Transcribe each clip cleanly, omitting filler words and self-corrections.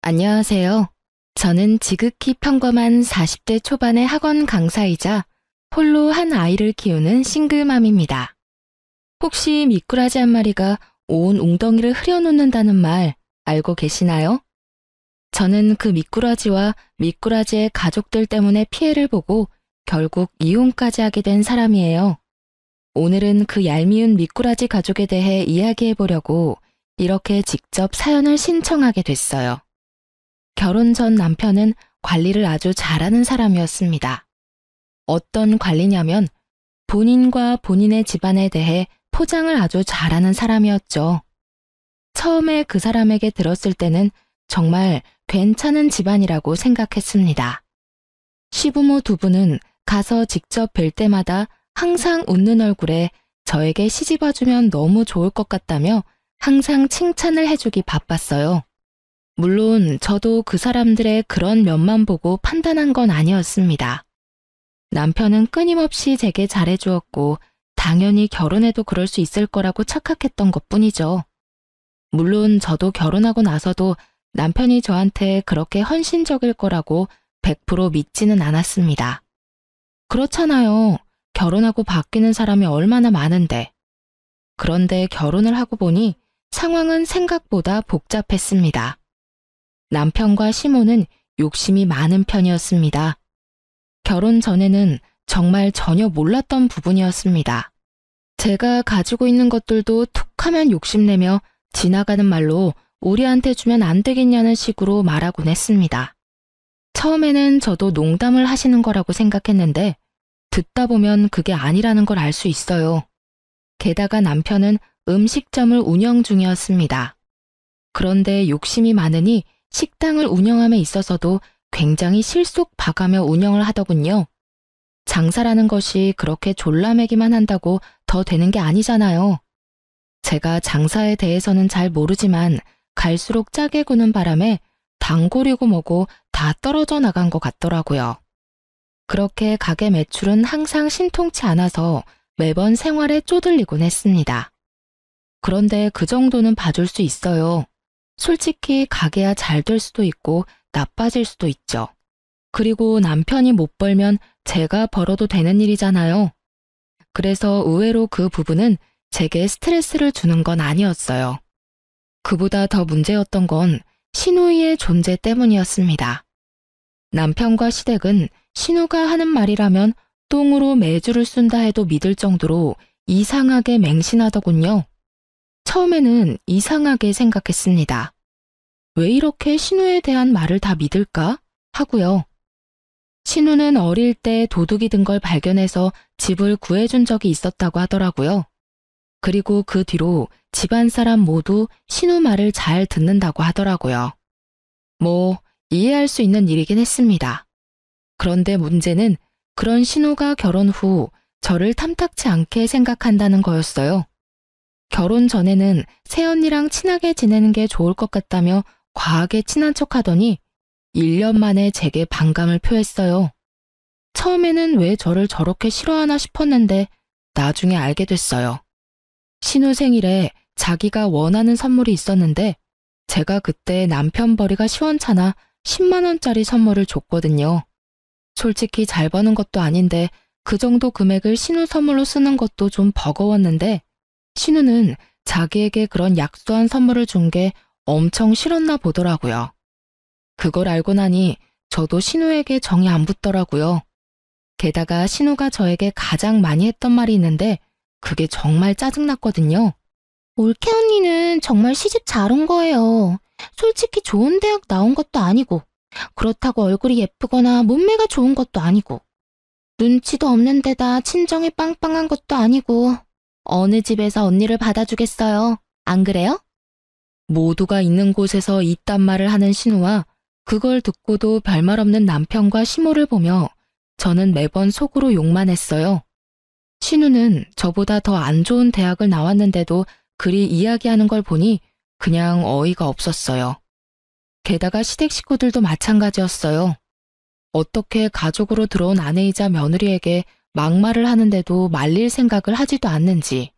안녕하세요. 저는 지극히 평범한 40대 초반의 학원 강사이자 홀로 한 아이를 키우는 싱글맘입니다. 혹시 미꾸라지 한 마리가 온 웅덩이를 흐려놓는다는 말 알고 계시나요? 저는 그 미꾸라지와 미꾸라지의 가족들 때문에 피해를 보고 결국 이혼까지 하게 된 사람이에요. 오늘은 그 얄미운 미꾸라지 가족에 대해 이야기해 보려고 이렇게 직접 사연을 신청하게 됐어요. 결혼 전 남편은 관리를 아주 잘하는 사람이었습니다. 어떤 관리냐면 본인과 본인의 집안에 대해 포장을 아주 잘하는 사람이었죠. 처음에 그 사람에게 들었을 때는 정말 괜찮은 집안이라고 생각했습니다. 시부모 두 분은 가서 직접 뵐 때마다 항상 웃는 얼굴에 저에게 시집와주면 너무 좋을 것 같다며 항상 칭찬을 해주기 바빴어요. 물론 저도 그 사람들의 그런 면만 보고 판단한 건 아니었습니다. 남편은 끊임없이 제게 잘해주었고 당연히 결혼해도 그럴 수 있을 거라고 착각했던 것뿐이죠. 물론 저도 결혼하고 나서도 남편이 저한테 그렇게 헌신적일 거라고 100% 믿지는 않았습니다. 그렇잖아요. 결혼하고 바뀌는 사람이 얼마나 많은데. 그런데 결혼을 하고 보니 상황은 생각보다 복잡했습니다. 남편과 시모는 욕심이 많은 편이었습니다. 결혼 전에는 정말 전혀 몰랐던 부분이었습니다. 제가 가지고 있는 것들도 툭하면 욕심내며 지나가는 말로 우리한테 주면 안 되겠냐는 식으로 말하곤 했습니다. 처음에는 저도 농담을 하시는 거라고 생각했는데 듣다 보면 그게 아니라는 걸 알 수 있어요. 게다가 남편은 음식점을 운영 중이었습니다. 그런데 욕심이 많으니 식당을 운영함에 있어서도 굉장히 실속 봐가며 운영을 하더군요. 장사라는 것이 그렇게 졸라매기만 한다고 더 되는 게 아니잖아요. 제가 장사에 대해서는 잘 모르지만 갈수록 짜게 구는 바람에 단골이고 뭐고 다 떨어져 나간 것 같더라고요. 그렇게 가게 매출은 항상 신통치 않아서 매번 생활에 쪼들리곤 했습니다. 그런데 그 정도는 봐줄 수 있어요. 솔직히 가게야 잘 될 수도 있고 나빠질 수도 있죠. 그리고 남편이 못 벌면 제가 벌어도 되는 일이잖아요. 그래서 의외로 그 부분은 제게 스트레스를 주는 건 아니었어요. 그보다 더 문제였던 건 신우이의 존재 때문이었습니다. 남편과 시댁은 신우가 하는 말이라면 똥으로 매주를 쓴다 해도 믿을 정도로 이상하게 맹신하더군요. 처음에는 이상하게 생각했습니다. 왜 이렇게 신우에 대한 말을 다 믿을까? 하고요. 신우는 어릴 때 도둑이 든 걸 발견해서 집을 구해준 적이 있었다고 하더라고요. 그리고 그 뒤로 집안 사람 모두 신우 말을 잘 듣는다고 하더라고요. 뭐 이해할 수 있는 일이긴 했습니다. 그런데 문제는 그런 신우가 결혼 후 저를 탐탁치 않게 생각한다는 거였어요. 결혼 전에는 새언니랑 친하게 지내는 게 좋을 것 같다며 과하게 친한 척하더니 1년 만에 제게 반감을 표했어요. 처음에는 왜 저를 저렇게 싫어하나 싶었는데 나중에 알게 됐어요. 신우 생일에 자기가 원하는 선물이 있었는데 제가 그때 남편 벌이가 시원찮아 10만 원짜리 선물을 줬거든요. 솔직히 잘 버는 것도 아닌데 그 정도 금액을 신우 선물로 쓰는 것도 좀 버거웠는데 신우는 자기에게 그런 약소한 선물을 준 게 엄청 싫었나 보더라고요. 그걸 알고 나니 저도 신우에게 정이 안 붙더라고요. 게다가 신우가 저에게 가장 많이 했던 말이 있는데 그게 정말 짜증났거든요. 올케 언니는 정말 시집 잘 온 거예요. 솔직히 좋은 대학 나온 것도 아니고 그렇다고 얼굴이 예쁘거나 몸매가 좋은 것도 아니고 눈치도 없는 데다 친정이 빵빵한 것도 아니고 어느 집에서 언니를 받아주겠어요. 안 그래요? 모두가 있는 곳에서 이딴 말을 하는 신우와 그걸 듣고도 별말 없는 남편과 시모를 보며 저는 매번 속으로 욕만 했어요. 신우는 저보다 더 안 좋은 대학을 나왔는데도 그리 이야기하는 걸 보니 그냥 어이가 없었어요. 게다가 시댁 식구들도 마찬가지였어요. 어떻게 가족으로 들어온 아내이자 며느리에게 막말을 하는데도 말릴 생각을 하지도 않는지.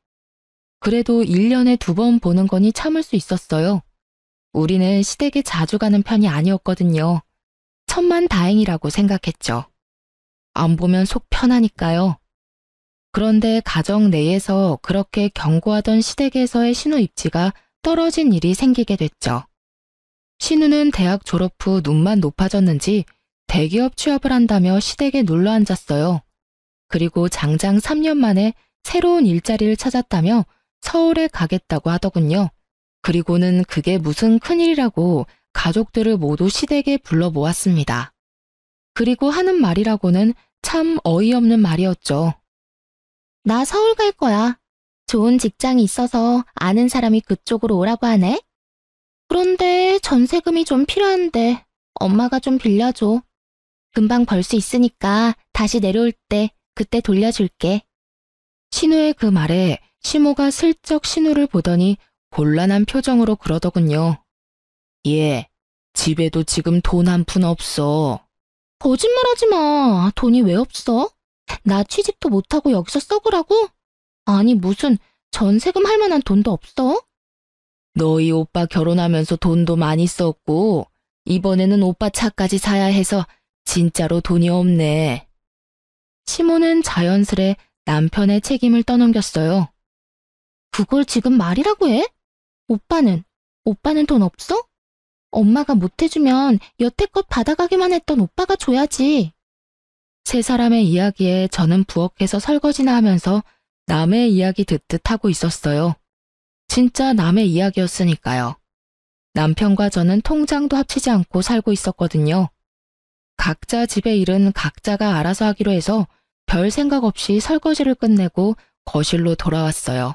그래도 1년에 2번 보는 거니 참을 수 있었어요. 우리는 시댁에 자주 가는 편이 아니었거든요. 천만다행이라고 생각했죠. 안 보면 속 편하니까요. 그런데 가정 내에서 그렇게 경고하던 시댁에서의 신우 입지가 떨어진 일이 생기게 됐죠. 신우는 대학 졸업 후 눈만 높아졌는지 대기업 취업을 한다며 시댁에 눌러 앉았어요. 그리고 장장 3년 만에 새로운 일자리를 찾았다며 서울에 가겠다고 하더군요. 그리고는 그게 무슨 큰일이라고 가족들을 모두 시댁에 불러 모았습니다. 그리고 하는 말이라고는 참 어이없는 말이었죠. 나 서울 갈 거야. 좋은 직장이 있어서 아는 사람이 그쪽으로 오라고 하네. 그런데 전세금이 좀 필요한데 엄마가 좀 빌려줘. 금방 벌 수 있으니까 다시 내려올 때 그때 돌려줄게. 신우의 그 말에 시모가 슬쩍 신우를 보더니 곤란한 표정으로 그러더군요. 얘, 집에도 지금 돈 한 푼 없어. 거짓말하지 마. 돈이 왜 없어? 나 취직도 못하고 여기서 썩으라고? 아니 무슨 전세금 할 만한 돈도 없어? 너희 오빠 결혼하면서 돈도 많이 썼고 이번에는 오빠 차까지 사야 해서 진짜로 돈이 없네. 시모는 자연스레 남편의 책임을 떠넘겼어요. 그걸 지금 말이라고 해? 오빠는 돈 없어? 엄마가 못 해주면 여태껏 받아가기만 했던 오빠가 줘야지. 세 사람의 이야기에 저는 부엌에서 설거지나 하면서 남의 이야기 듣듯 하고 있었어요. 진짜 남의 이야기였으니까요. 남편과 저는 통장도 합치지 않고 살고 있었거든요. 각자 집의 일은 각자가 알아서 하기로 해서 별 생각 없이 설거지를 끝내고 거실로 돌아왔어요.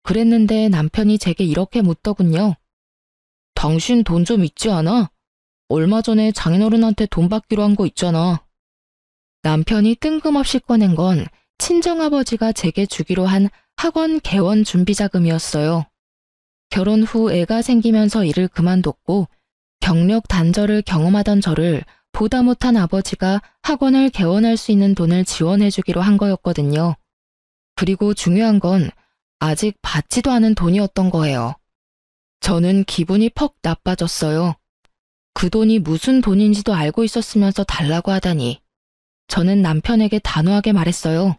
그랬는데 남편이 제게 이렇게 묻더군요. 당신 돈 좀 있지 않아? 얼마 전에 장인어른한테 돈 받기로 한 거 있잖아. 남편이 뜬금없이 꺼낸 건 친정아버지가 제게 주기로 한 학원 개원 준비 자금이었어요. 결혼 후 애가 생기면서 일을 그만뒀고 경력 단절을 경험하던 저를 보다 못한 아버지가 학원을 개원할 수 있는 돈을 지원해주기로 한 거였거든요. 그리고 중요한 건 아직 받지도 않은 돈이었던 거예요. 저는 기분이 퍽 나빠졌어요. 그 돈이 무슨 돈인지도 알고 있었으면서 달라고 하다니. 저는 남편에게 단호하게 말했어요.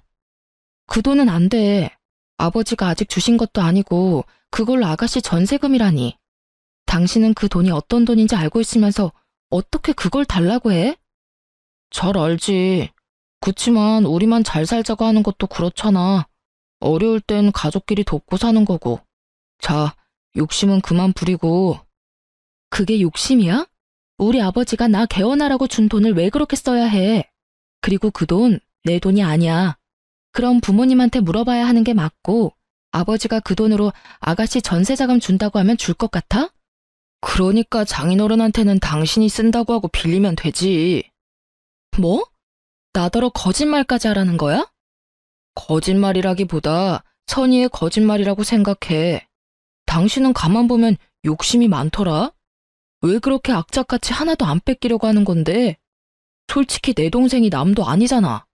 그 돈은 안 돼. 아버지가 아직 주신 것도 아니고 그걸 아가씨 전세금이라니. 당신은 그 돈이 어떤 돈인지 알고 있으면서 어떻게 그걸 달라고 해? 잘 알지. 그치만 우리만 잘 살자고 하는 것도 그렇잖아. 어려울 땐 가족끼리 돕고 사는 거고. 자, 욕심은 그만 부리고. 그게 욕심이야? 우리 아버지가 나 개원하라고 준 돈을 왜 그렇게 써야 해? 그리고 그 돈, 내 돈이 아니야. 그럼 부모님한테 물어봐야 하는 게 맞고 아버지가 그 돈으로 아가씨 전세자금 준다고 하면 줄 것 같아? 그러니까 장인어른한테는 당신이 쓴다고 하고 빌리면 되지. 뭐? 나더러 거짓말까지 하라는 거야? 거짓말이라기보다 선의의 거짓말이라고 생각해. 당신은 가만 보면 욕심이 많더라. 왜 그렇게 악착같이 하나도 안 뺏기려고 하는 건데? 솔직히 내 동생이 남도 아니잖아.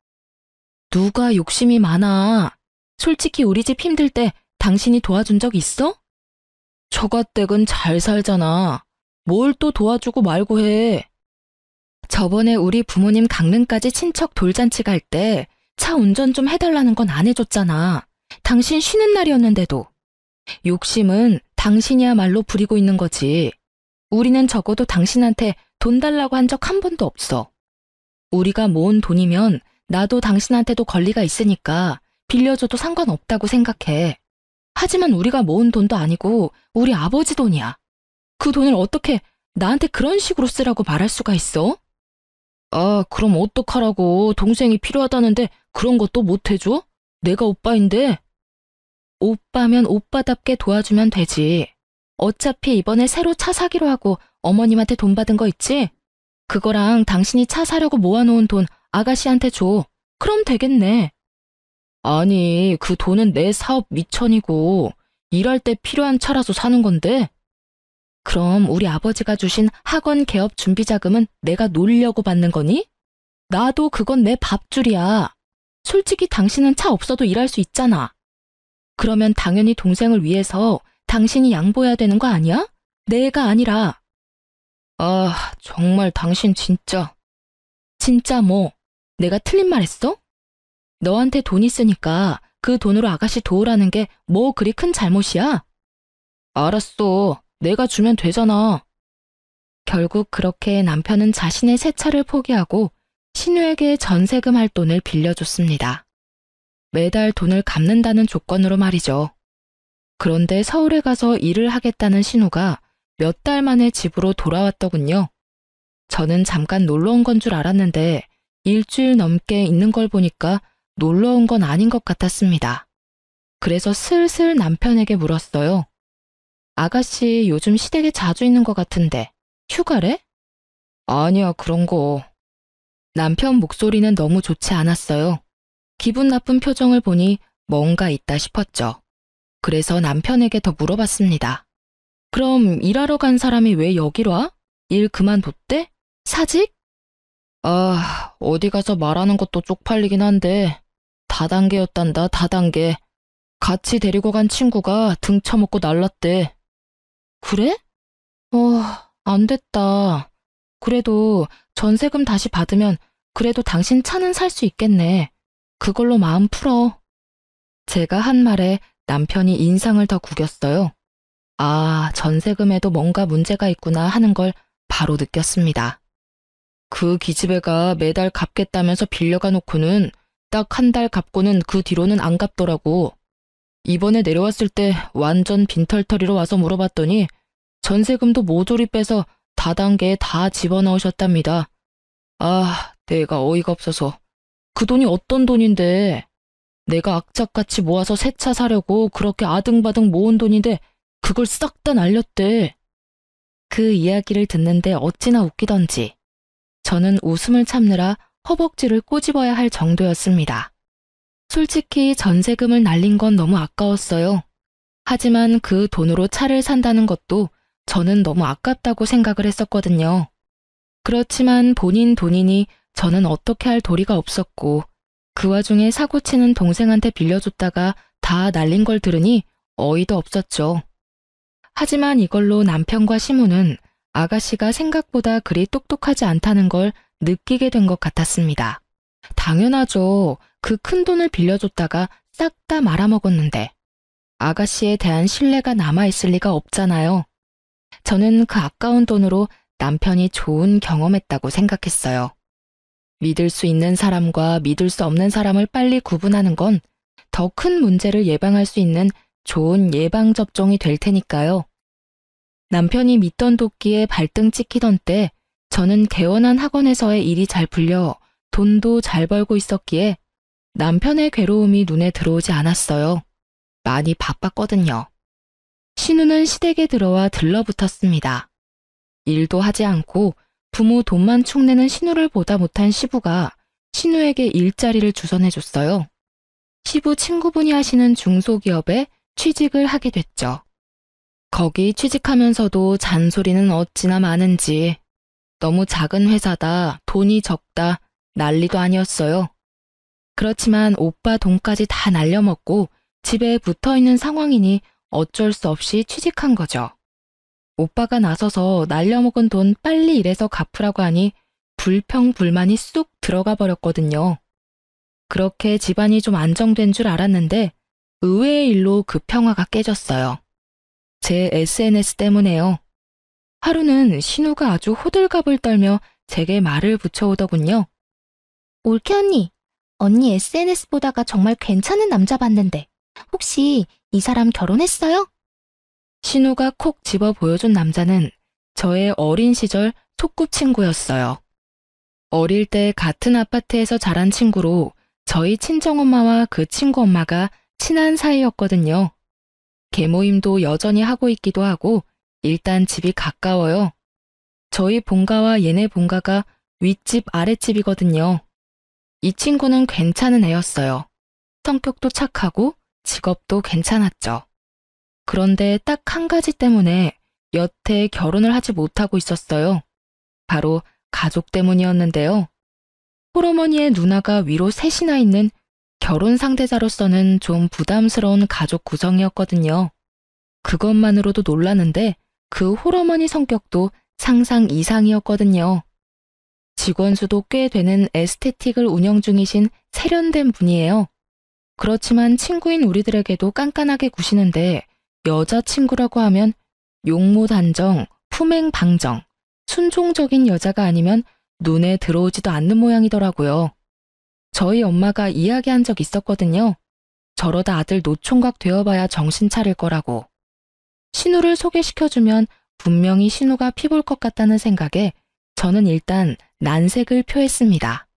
누가 욕심이 많아. 솔직히 우리 집 힘들 때 당신이 도와준 적 있어? 처가댁은 잘 살잖아. 뭘 또 도와주고 말고 해. 저번에 우리 부모님 강릉까지 친척 돌잔치 갈 때 차 운전 좀 해달라는 건 안 해줬잖아. 당신 쉬는 날이었는데도. 욕심은 당신이야말로 부리고 있는 거지. 우리는 적어도 당신한테 돈 달라고 한 적 한 번도 없어. 우리가 모은 돈이면 나도 당신한테도 권리가 있으니까 빌려줘도 상관없다고 생각해. 하지만 우리가 모은 돈도 아니고 우리 아버지 돈이야. 그 돈을 어떻게 나한테 그런 식으로 쓰라고 말할 수가 있어? 아, 그럼 어떡하라고. 동생이 필요하다는데 그런 것도 못 해줘? 내가 오빠인데. 오빠면 오빠답게 도와주면 되지. 어차피 이번에 새로 차 사기로 하고 어머님한테 돈 받은 거 있지? 그거랑 당신이 차 사려고 모아놓은 돈 아가씨한테 줘. 그럼 되겠네. 아니, 그 돈은 내 사업 미천이고 일할 때 필요한 차라서 사는 건데. 그럼 우리 아버지가 주신 학원 개업 준비 자금은 내가 놀려고 받는 거니? 나도 그건 내 밥줄이야. 솔직히 당신은 차 없어도 일할 수 있잖아. 그러면 당연히 동생을 위해서 당신이 양보해야 되는 거 아니야? 내 애가 아니라. 아, 정말 당신 진짜. 진짜 뭐, 내가 틀린 말 했어? 너한테 돈 있으니까 그 돈으로 아가씨 도우라는 게 뭐 그리 큰 잘못이야? 알았어. 내가 주면 되잖아. 결국 그렇게 남편은 자신의 새 차를 포기하고 신우에게 전세금 할 돈을 빌려줬습니다. 매달 돈을 갚는다는 조건으로 말이죠. 그런데 서울에 가서 일을 하겠다는 신우가 몇 달 만에 집으로 돌아왔더군요. 저는 잠깐 놀러 온 건 줄 알았는데 일주일 넘게 있는 걸 보니까 놀러 온 건 아닌 것 같았습니다. 그래서 슬슬 남편에게 물었어요. 아가씨 요즘 시댁에 자주 있는 것 같은데 휴가래? 아니야, 그런 거. 남편 목소리는 너무 좋지 않았어요. 기분 나쁜 표정을 보니 뭔가 있다 싶었죠. 그래서 남편에게 더 물어봤습니다. 그럼 일하러 간 사람이 왜 여기로 와? 일 그만뒀대? 사직? 아, 어디 가서 말하는 것도 쪽팔리긴 한데 다단계였단다, 다단계. 같이 데리고 간 친구가 등 쳐먹고 날랐대. 그래? 안 됐다. 그래도 전세금 다시 받으면 그래도 당신 차는 살 수 있겠네. 그걸로 마음 풀어. 제가 한 말에 남편이 인상을 더 구겼어요. 아, 전세금에도 뭔가 문제가 있구나 하는 걸 바로 느꼈습니다. 그 기집애가 매달 갚겠다면서 빌려가 놓고는 딱 한 달 갚고는 그 뒤로는 안 갚더라고. 이번에 내려왔을 때 완전 빈털터리로 와서 물어봤더니 전세금도 모조리 빼서 다단계에 다 집어넣으셨답니다. 아, 내가 어이가 없어서. 그 돈이 어떤 돈인데. 내가 악착같이 모아서 새 차 사려고 그렇게 아등바등 모은 돈인데 그걸 싹 다 날렸대. 그 이야기를 듣는데 어찌나 웃기던지. 저는 웃음을 참느라 허벅지를 꼬집어야 할 정도였습니다. 솔직히 전세금을 날린 건 너무 아까웠어요. 하지만 그 돈으로 차를 산다는 것도 저는 너무 아깝다고 생각을 했었거든요. 그렇지만 본인 돈이니 저는 어떻게 할 도리가 없었고 그 와중에 사고치는 동생한테 빌려줬다가 다 날린 걸 들으니 어이도 없었죠. 하지만 이걸로 남편과 시모는 아가씨가 생각보다 그리 똑똑하지 않다는 걸 느끼게 된 것 같았습니다. 당연하죠. 그 큰 돈을 빌려줬다가 싹 다 말아먹었는데 아가씨에 대한 신뢰가 남아있을 리가 없잖아요. 저는 그 아까운 돈으로 남편이 좋은 경험했다고 생각했어요. 믿을 수 있는 사람과 믿을 수 없는 사람을 빨리 구분하는 건 더 큰 문제를 예방할 수 있는 좋은 예방접종이 될 테니까요. 남편이 믿던 도끼에 발등 찍히던 때 저는 개원한 학원에서의 일이 잘 풀려 돈도 잘 벌고 있었기에 남편의 괴로움이 눈에 들어오지 않았어요. 많이 바빴거든요. 신우는 시댁에 들어와 들러붙었습니다. 일도 하지 않고 부모 돈만 축내는 신우를 보다 못한 시부가 신우에게 일자리를 주선해줬어요. 시부 친구분이 하시는 중소기업에 취직을 하게 됐죠. 거기 취직하면서도 잔소리는 어찌나 많은지 너무 작은 회사다, 돈이 적다, 난리도 아니었어요. 그렇지만 오빠 돈까지 다 날려먹고 집에 붙어있는 상황이니 어쩔 수 없이 취직한 거죠. 오빠가 나서서 날려먹은 돈 빨리 일해서 갚으라고 하니 불평불만이 쑥 들어가 버렸거든요. 그렇게 집안이 좀 안정된 줄 알았는데 의외의 일로 그 평화가 깨졌어요. 제 SNS 때문에요. 하루는 신우가 아주 호들갑을 떨며 제게 말을 붙여오더군요. 올케 언니 SNS 보다가 정말 괜찮은 남자 봤는데 혹시 이 사람 결혼했어요? 신우가 콕 집어 보여준 남자는 저의 어린 시절 소꿉친구였어요. 어릴 때 같은 아파트에서 자란 친구로 저희 친정엄마와 그 친구 엄마가 친한 사이였거든요. 계모임도 여전히 하고 있기도 하고 일단 집이 가까워요. 저희 본가와 얘네 본가가 윗집 아랫집이거든요. 이 친구는 괜찮은 애였어요. 성격도 착하고 직업도 괜찮았죠. 그런데 딱 한 가지 때문에 여태 결혼을 하지 못하고 있었어요. 바로 가족 때문이었는데요. 홀어머니의 누나가 위로 셋이나 있는 결혼 상대자로서는 좀 부담스러운 가족 구성이었거든요. 그것만으로도 놀라는데 그 홀어머니 성격도 상상 이상이었거든요. 직원 수도 꽤 되는 에스테틱을 운영 중이신 세련된 분이에요. 그렇지만 친구인 우리들에게도 깐깐하게 구시는데 여자친구라고 하면 용모단정, 품행방정, 순종적인 여자가 아니면 눈에 들어오지도 않는 모양이더라고요. 저희 엄마가 이야기한 적 있었거든요. 저러다 아들 노총각 되어봐야 정신 차릴 거라고. 신우를 소개시켜주면 분명히 신우가 피볼 것 같다는 생각에 저는 일단 난색을 표했습니다.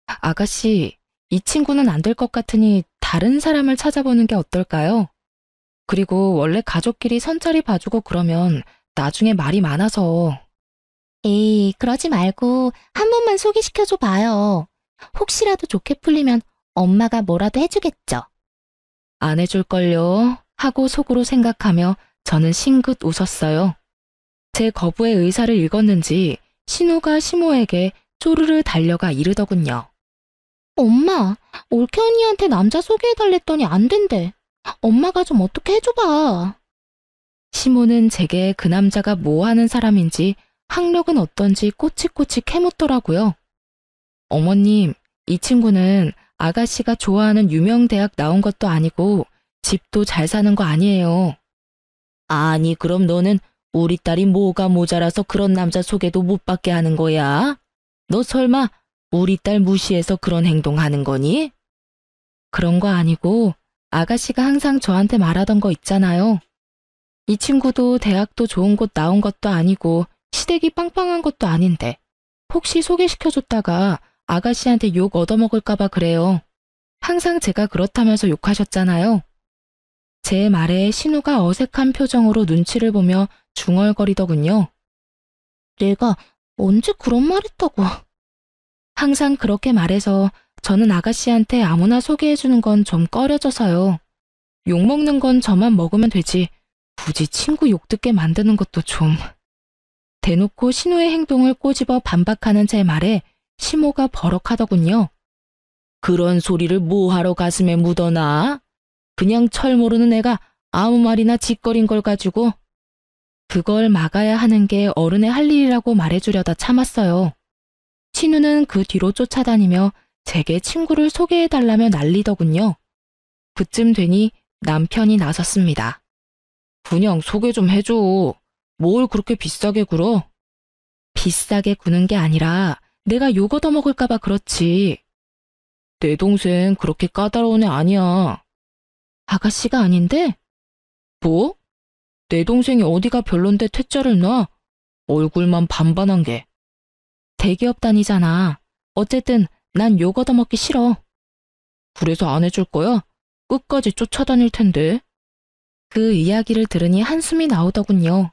아가씨, 이 친구는 안 될 것 같으니 다른 사람을 찾아보는 게 어떨까요? 그리고 원래 가족끼리 선자리 봐주고 그러면 나중에 말이 많아서. 에이, 그러지 말고 한 번만 소개시켜줘 봐요. 혹시라도 좋게 풀리면 엄마가 뭐라도 해주겠죠. 안 해줄걸요 하고 속으로 생각하며 저는 싱긋 웃었어요. 제 거부의 의사를 읽었는지 신우가 시모에게 쪼르르 달려가 이르더군요. 엄마, 올케 언니한테 남자 소개해달랬더니 안 된대. 엄마가 좀 어떻게 해줘봐. 시모는 제게 그 남자가 뭐 하는 사람인지 학력은 어떤지 꼬치꼬치 캐묻더라고요. 어머님, 이 친구는 아가씨가 좋아하는 유명 대학 나온 것도 아니고 집도 잘 사는 거 아니에요. 아니, 그럼 너는 우리 딸이 뭐가 모자라서 그런 남자 소개도 못 받게 하는 거야? 너 설마 우리 딸 무시해서 그런 행동하는 거니? 그런 거 아니고 아가씨가 항상 저한테 말하던 거 있잖아요. 이 친구도 대학도 좋은 곳 나온 것도 아니고 시댁이 빵빵한 것도 아닌데 혹시 소개시켜줬다가 아가씨한테 욕 얻어먹을까 봐 그래요. 항상 제가 그렇다면서 욕하셨잖아요. 제 말에 신우가 어색한 표정으로 눈치를 보며 중얼거리더군요. 내가 언제 그런 말 했다고. 항상 그렇게 말해서 저는 아가씨한테 아무나 소개해주는 건 좀 꺼려져서요. 욕먹는 건 저만 먹으면 되지 굳이 친구 욕 듣게 만드는 것도 좀. 대놓고 신우의 행동을 꼬집어 반박하는 제 말에 시모가 버럭하더군요. 그런 소리를 뭐하러 가슴에 묻어놔? 그냥 철 모르는 애가 아무 말이나 짓거린 걸 가지고. 그걸 막아야 하는 게 어른의 할 일이라고 말해주려다 참았어요. 신우는 그 뒤로 쫓아다니며 제게 친구를 소개해달라며 난리더군요. 그쯤 되니 남편이 나섰습니다. 그냥 소개 좀 해줘. 뭘 그렇게 비싸게 굴어? 비싸게 구는 게 아니라 내가 욕 얻어먹을까 봐 그렇지. 내 동생 그렇게 까다로운 애 아니야. 아가씨가 아닌데? 뭐? 내 동생이 어디가 별론데 퇴짜를 놔? 얼굴만 반반한 게. 대기업 다니잖아. 어쨌든 난 욕 얻어먹기 싫어. 그래서 안 해줄 거야? 끝까지 쫓아다닐 텐데. 그 이야기를 들으니 한숨이 나오더군요.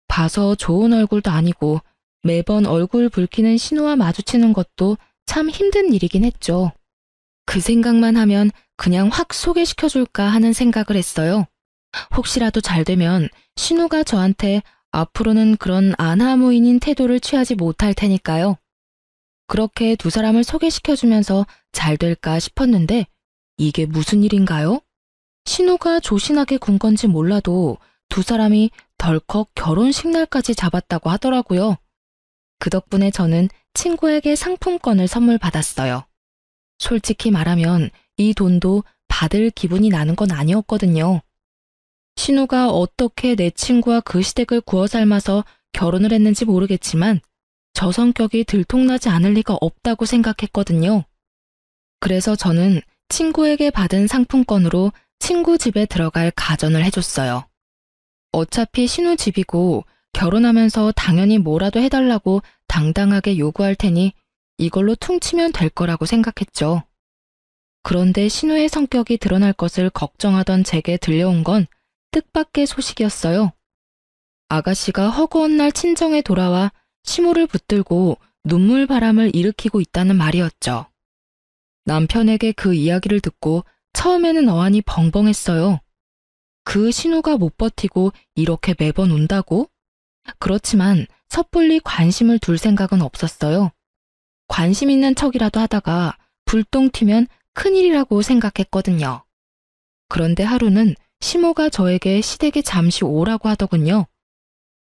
봐서 좋은 얼굴도 아니고 매번 얼굴 붉히는 신우와 마주치는 것도 참 힘든 일이긴 했죠. 그 생각만 하면 그냥 확 소개시켜줄까 하는 생각을 했어요. 혹시라도 잘 되면 신우가 저한테 앞으로는 그런 안하무인인 태도를 취하지 못할 테니까요. 그렇게 두 사람을 소개시켜주면서 잘 될까 싶었는데 이게 무슨 일인가요? 신우가 조신하게 군 건지 몰라도 두 사람이 덜컥 결혼식 날까지 잡았다고 하더라고요. 그 덕분에 저는 친구에게 상품권을 선물 받았어요. 솔직히 말하면 이 돈도 받을 기분이 나는 건 아니었거든요. 신우가 어떻게 내 친구와 그 시댁을 구워 삶아서 결혼을 했는지 모르겠지만 저 성격이 들통나지 않을 리가 없다고 생각했거든요. 그래서 저는 친구에게 받은 상품권으로 친구 집에 들어갈 가전을 해줬어요. 어차피 신우 집이고 결혼하면서 당연히 뭐라도 해달라고 당당하게 요구할 테니 이걸로 퉁치면 될 거라고 생각했죠. 그런데 신우의 성격이 드러날 것을 걱정하던 제게 들려온 건 뜻밖의 소식이었어요. 아가씨가 허구한 날 친정에 돌아와 시모를 붙들고 눈물바람을 일으키고 있다는 말이었죠. 남편에게 그 이야기를 듣고 처음에는 어안이 벙벙했어요. 그 신우가 못 버티고 이렇게 매번 운다고? 그렇지만 섣불리 관심을 둘 생각은 없었어요. 관심 있는 척이라도 하다가 불똥 튀면 큰일이라고 생각했거든요. 그런데 하루는 시모가 저에게 시댁에 잠시 오라고 하더군요.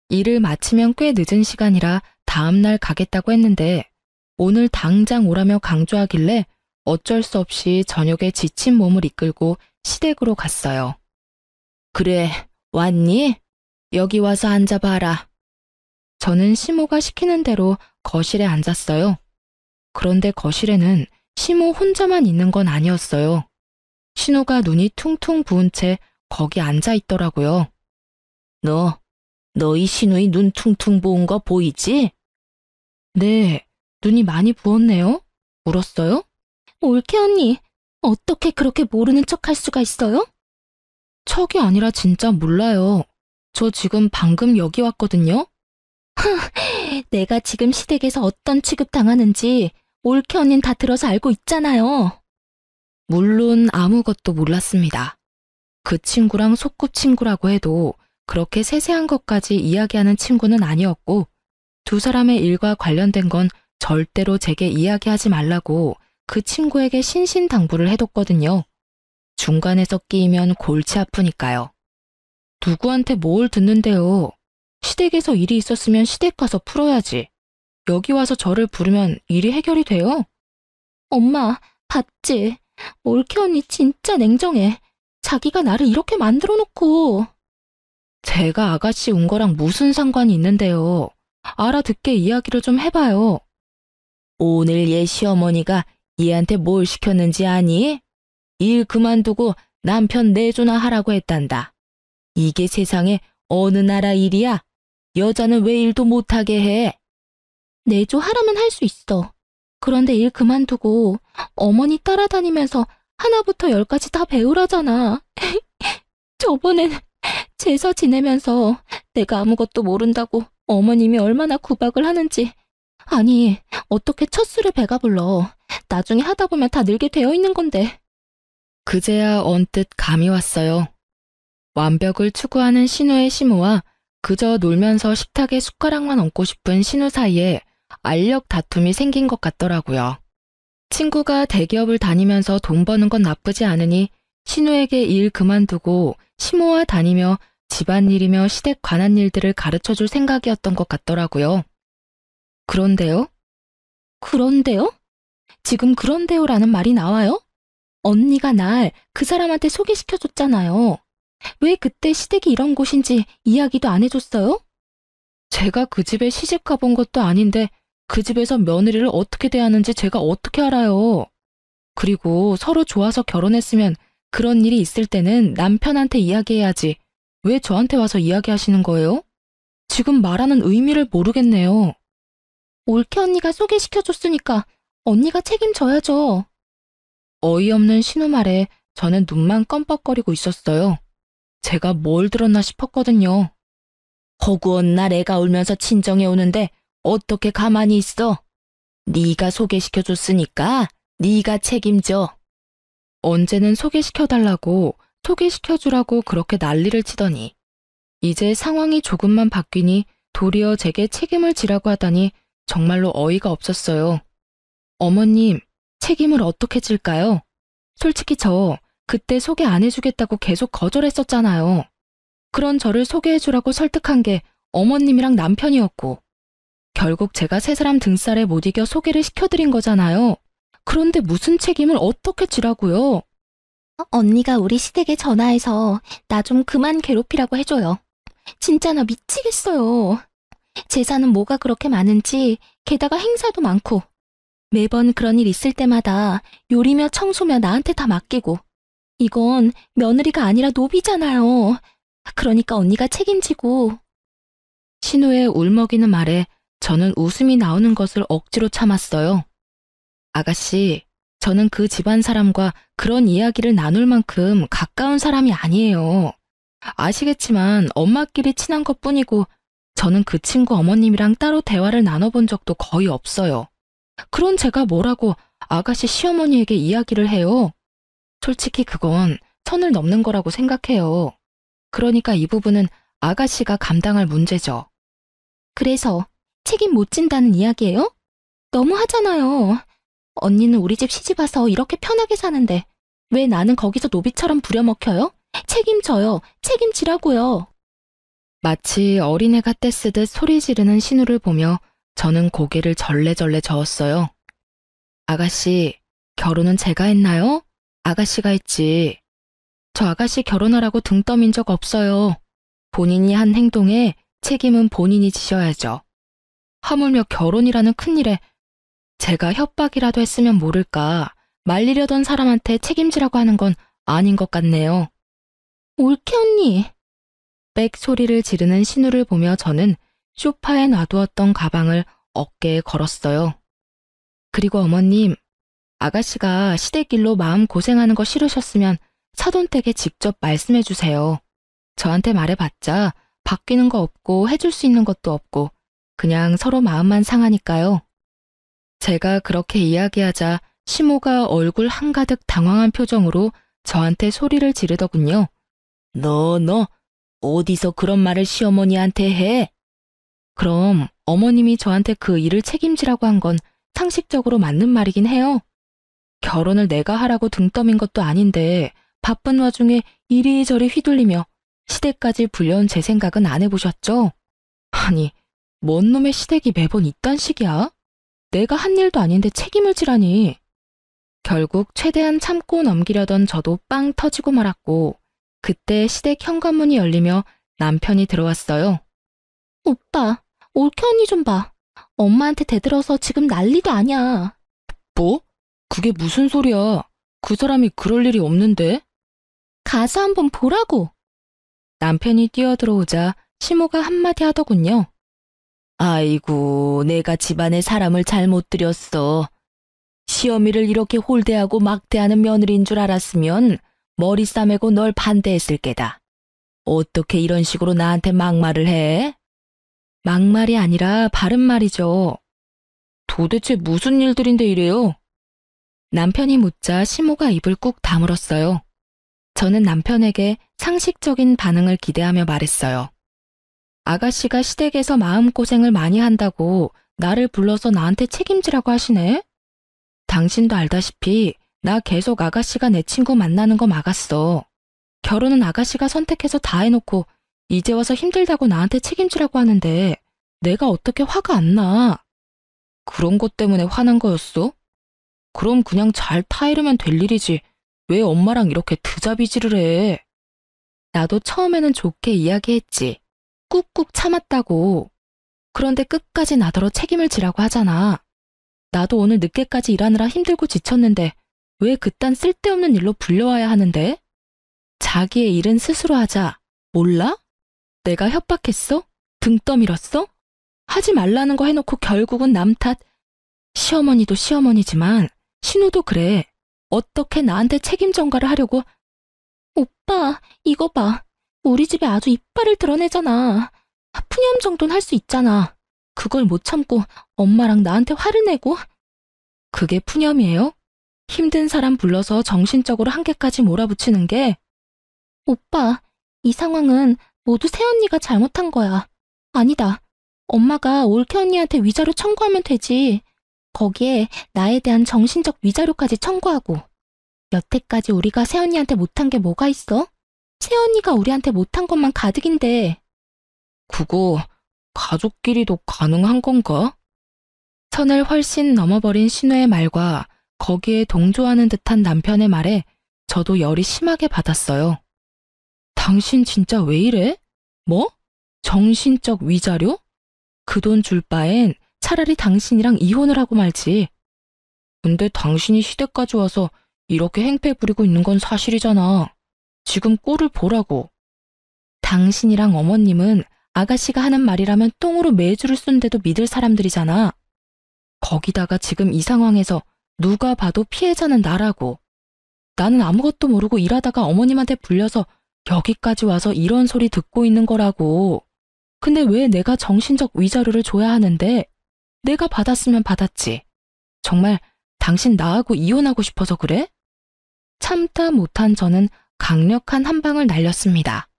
일을 마치면 꽤 늦은 시간이라 다음날 가겠다고 했는데 오늘 당장 오라며 강조하길래 어쩔 수 없이 저녁에 지친 몸을 이끌고 시댁으로 갔어요. 그래, 왔니? 여기 와서 앉아봐라. 저는 시모가 시키는 대로 거실에 앉았어요. 그런데 거실에는 시모 혼자만 있는 건 아니었어요. 신우가 눈이 퉁퉁 부은 채 거기 앉아 있더라고요. 너희 신우이 눈 퉁퉁 부은 거 보이지? 네, 눈이 많이 부었네요. 울었어요? 올케 언니, 어떻게 그렇게 모르는 척 할 수가 있어요? 척이 아니라 진짜 몰라요. 저 지금 방금 여기 왔거든요. 내가 지금 시댁에서 어떤 취급 당하는지 올케 언니는 다 들어서 알고 있잖아요. 물론 아무것도 몰랐습니다. 그 친구랑 소꿉친구라고 해도 그렇게 세세한 것까지 이야기하는 친구는 아니었고 두 사람의 일과 관련된 건 절대로 제게 이야기하지 말라고 그 친구에게 신신당부를 해뒀거든요. 중간에서 끼이면 골치 아프니까요. 누구한테 뭘 듣는데요. 시댁에서 일이 있었으면 시댁 가서 풀어야지. 여기 와서 저를 부르면 일이 해결이 돼요? 엄마, 봤지? 올케 언니 진짜 냉정해. 자기가 나를 이렇게 만들어 놓고. 제가 아가씨 온 거랑 무슨 상관이 있는데요. 알아듣게 이야기를 좀 해봐요. 오늘 얘 시어머니가 얘한테 뭘 시켰는지 아니? 일 그만두고 남편 내조나 하라고 했단다. 이게 세상에 어느 나라 일이야? 여자는 왜 일도 못하게 해? 내조하라면 할 수 있어. 그런데 일 그만두고 어머니 따라다니면서 하나부터 열까지 다 배우라잖아. 저번엔 제사 지내면서 내가 아무것도 모른다고 어머님이 얼마나 구박을 하는지. 아니, 어떻게 첫 술에 배가 불러. 나중에 하다 보면 다 늘게 되어 있는 건데. 그제야 언뜻 감이 왔어요. 완벽을 추구하는 신우의 시모와 그저 놀면서 식탁에 숟가락만 얹고 싶은 신우 사이에 알력 다툼이 생긴 것 같더라고요. 친구가 대기업을 다니면서 돈 버는 건 나쁘지 않으니 신우에게 일 그만두고 시모와 다니며 집안일이며 시댁 관한 일들을 가르쳐줄 생각이었던 것 같더라고요. 그런데요? 그런데요? 지금 그런데요라는 말이 나와요? 언니가 날 그 사람한테 소개시켜줬잖아요. 왜 그때 시댁이 이런 곳인지 이야기도 안 해줬어요? 제가 그 집에 시집 가본 것도 아닌데 그 집에서 며느리를 어떻게 대하는지 제가 어떻게 알아요. 그리고 서로 좋아서 결혼했으면 그런 일이 있을 때는 남편한테 이야기해야지. 왜 저한테 와서 이야기하시는 거예요? 지금 말하는 의미를 모르겠네요. 올케 언니가 소개시켜줬으니까 언니가 책임져야죠. 어이없는 신우 말에 저는 눈만 껌뻑거리고 있었어요. 제가 뭘 들었나 싶었거든요. 허구한 날 애가 울면서 친정에 오는데 어떻게 가만히 있어? 네가 소개시켜줬으니까 네가 책임져. 언제는 소개시켜달라고 소개시켜주라고 그렇게 난리를 치더니 이제 상황이 조금만 바뀌니 도리어 제게 책임을 지라고 하다니 정말로 어이가 없었어요. 어머님, 책임을 어떻게 질까요? 솔직히 저 그때 소개 안 해주겠다고 계속 거절했었잖아요. 그런 저를 소개해주라고 설득한 게 어머님이랑 남편이었고 결국 제가 세 사람 등살에 못 이겨 소개를 시켜드린 거잖아요. 그런데 무슨 책임을 어떻게 지라고요? 언니가 우리 시댁에 전화해서 나 좀 그만 괴롭히라고 해줘요. 진짜 나 미치겠어요. 재산은 뭐가 그렇게 많은지 게다가 행사도 많고 매번 그런 일 있을 때마다 요리며 청소며 나한테 다 맡기고 이건 며느리가 아니라 노비잖아요. 그러니까 언니가 책임지고. 신우의 울먹이는 말에 저는 웃음이 나오는 것을 억지로 참았어요. 아가씨, 저는 그 집안 사람과 그런 이야기를 나눌 만큼 가까운 사람이 아니에요. 아시겠지만 엄마끼리 친한 것뿐이고 저는 그 친구 어머님이랑 따로 대화를 나눠본 적도 거의 없어요. 그런 제가 뭐라고 아가씨 시어머니에게 이야기를 해요. 솔직히 그건 선을 넘는 거라고 생각해요. 그러니까 이 부분은 아가씨가 감당할 문제죠. 그래서 책임 못 진다는 이야기예요? 너무하잖아요. 언니는 우리 집 시집 와서 이렇게 편하게 사는데 왜 나는 거기서 노비처럼 부려먹혀요? 책임져요. 책임지라고요. 마치 어린애가 떼쓰듯 소리 지르는 신우를 보며 저는 고개를 절레절레 저었어요. 아가씨, 결혼은 제가 했나요? 아가씨가 했지. 저 아가씨 결혼하라고 등 떠민 적 없어요. 본인이 한 행동에 책임은 본인이 지셔야죠. 하물며 결혼이라는 큰일에 제가 협박이라도 했으면 모를까 말리려던 사람한테 책임지라고 하는 건 아닌 것 같네요. 올케 언니. 빽 소리를 지르는 신우를 보며 저는 소파에 놔두었던 가방을 어깨에 걸었어요. 그리고 어머님, 아가씨가 시댁일로 마음 고생하는 거 싫으셨으면 사돈댁에 직접 말씀해 주세요. 저한테 말해봤자 바뀌는 거 없고 해줄 수 있는 것도 없고 그냥 서로 마음만 상하니까요. 제가 그렇게 이야기하자 시모가 얼굴 한가득 당황한 표정으로 저한테 소리를 지르더군요. 너 어디서 그런 말을 시어머니한테 해? 그럼 어머님이 저한테 그 일을 책임지라고 한 건 상식적으로 맞는 말이긴 해요. 결혼을 내가 하라고 등 떠민 것도 아닌데 바쁜 와중에 이리저리 휘둘리며 시댁까지 불려온 제 생각은 안 해보셨죠? 아니, 뭔 놈의 시댁이 매번 이딴 식이야? 내가 한 일도 아닌데 책임을 지라니. 결국 최대한 참고 넘기려던 저도 빵 터지고 말았고 그때 시댁 현관문이 열리며 남편이 들어왔어요. 오빠, 올케 언니 좀 봐. 엄마한테 대들어서 지금 난리도 아니야. 뭐? 그게 무슨 소리야? 그 사람이 그럴 일이 없는데? 가서 한번 보라고. 남편이 뛰어들어오자 시모가 한마디 하더군요. 아이고, 내가 집안에 사람을 잘못 들였어. 시어미를 이렇게 홀대하고 막대하는 며느리인 줄 알았으면 머리 싸매고 널 반대했을 게다. 어떻게 이런 식으로 나한테 막말을 해? 막말이 아니라 바른 말이죠. 도대체 무슨 일들인데 이래요? 남편이 묻자 시모가 입을 꾹 다물었어요. 저는 남편에게 상식적인 반응을 기대하며 말했어요. 아가씨가 시댁에서 마음고생을 많이 한다고 나를 불러서 나한테 책임지라고 하시네? 당신도 알다시피 나 계속 아가씨가 내 친구 만나는 거 막았어. 결혼은 아가씨가 선택해서 다 해놓고 이제 와서 힘들다고 나한테 책임지라고 하는데 내가 어떻게 화가 안 나? 그런 것 때문에 화난 거였어? 그럼 그냥 잘 타이르면 될 일이지. 왜 엄마랑 이렇게 드자비질을 해? 나도 처음에는 좋게 이야기했지. 꾹꾹 참았다고. 그런데 끝까지 나더러 책임을 지라고 하잖아. 나도 오늘 늦게까지 일하느라 힘들고 지쳤는데 왜 그딴 쓸데없는 일로 불려와야 하는데? 자기의 일은 스스로 하자. 몰라? 내가 협박했어? 등 떠밀었어? 하지 말라는 거 해놓고 결국은 남 탓. 시어머니도 시어머니지만 신우도 그래. 어떻게 나한테 책임 전가를 하려고. 오빠, 이거 봐. 우리 집에 아주 이빨을 드러내잖아. 푸념 정도는 할 수 있잖아. 그걸 못 참고 엄마랑 나한테 화를 내고. 그게 푸념이에요? 힘든 사람 불러서 정신적으로 한계까지 몰아붙이는 게. 오빠, 이 상황은 모두 새언니가 잘못한 거야. 아니다. 엄마가 올케 언니한테 위자료 청구하면 되지. 거기에 나에 대한 정신적 위자료까지 청구하고. 여태까지 우리가 새언니한테 못한 게 뭐가 있어? 새언니가 우리한테 못한 것만 가득인데. 그거 가족끼리도 가능한 건가? 선을 훨씬 넘어버린 신우의 말과 거기에 동조하는 듯한 남편의 말에 저도 열이 심하게 받았어요. 당신 진짜 왜 이래? 뭐? 정신적 위자료? 그 돈 줄 바엔 차라리 당신이랑 이혼을 하고 말지. 근데 당신이 시댁까지 와서 이렇게 행패 부리고 있는 건 사실이잖아. 지금 꼴을 보라고. 당신이랑 어머님은 아가씨가 하는 말이라면 똥으로 매주를 쓴데도 믿을 사람들이잖아. 거기다가 지금 이 상황에서 누가 봐도 피해자는 나라고. 나는 아무것도 모르고 일하다가 어머님한테 불려서 여기까지 와서 이런 소리 듣고 있는 거라고. 근데 왜 내가 정신적 위자료를 줘야 하는데? 내가 받았으면 받았지. 정말 당신 나하고 이혼하고 싶어서 그래? 참다 못한 저는 강력한 한 방을 날렸습니다.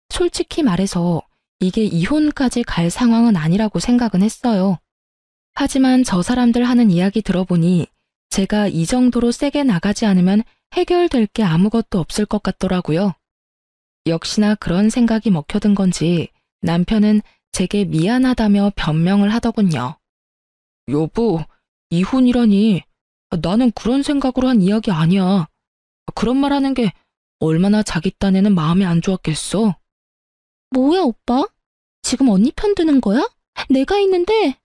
솔직히 말해서 이게 이혼까지 갈 상황은 아니라고 생각은 했어요. 하지만 저 사람들 하는 이야기 들어보니 제가 이 정도로 세게 나가지 않으면 해결될 게 아무것도 없을 것 같더라고요. 역시나 그런 생각이 먹혀든 건지 남편은 제게 미안하다며 변명을 하더군요. 여보, 이혼이라니. 나는 그런 생각으로 한 이야기 아니야. 그런 말 하는 게 얼마나 자기 딴에는 마음이 안 좋았겠어. 뭐야, 오빠? 지금 언니 편 드는 거야? 내가 있는데,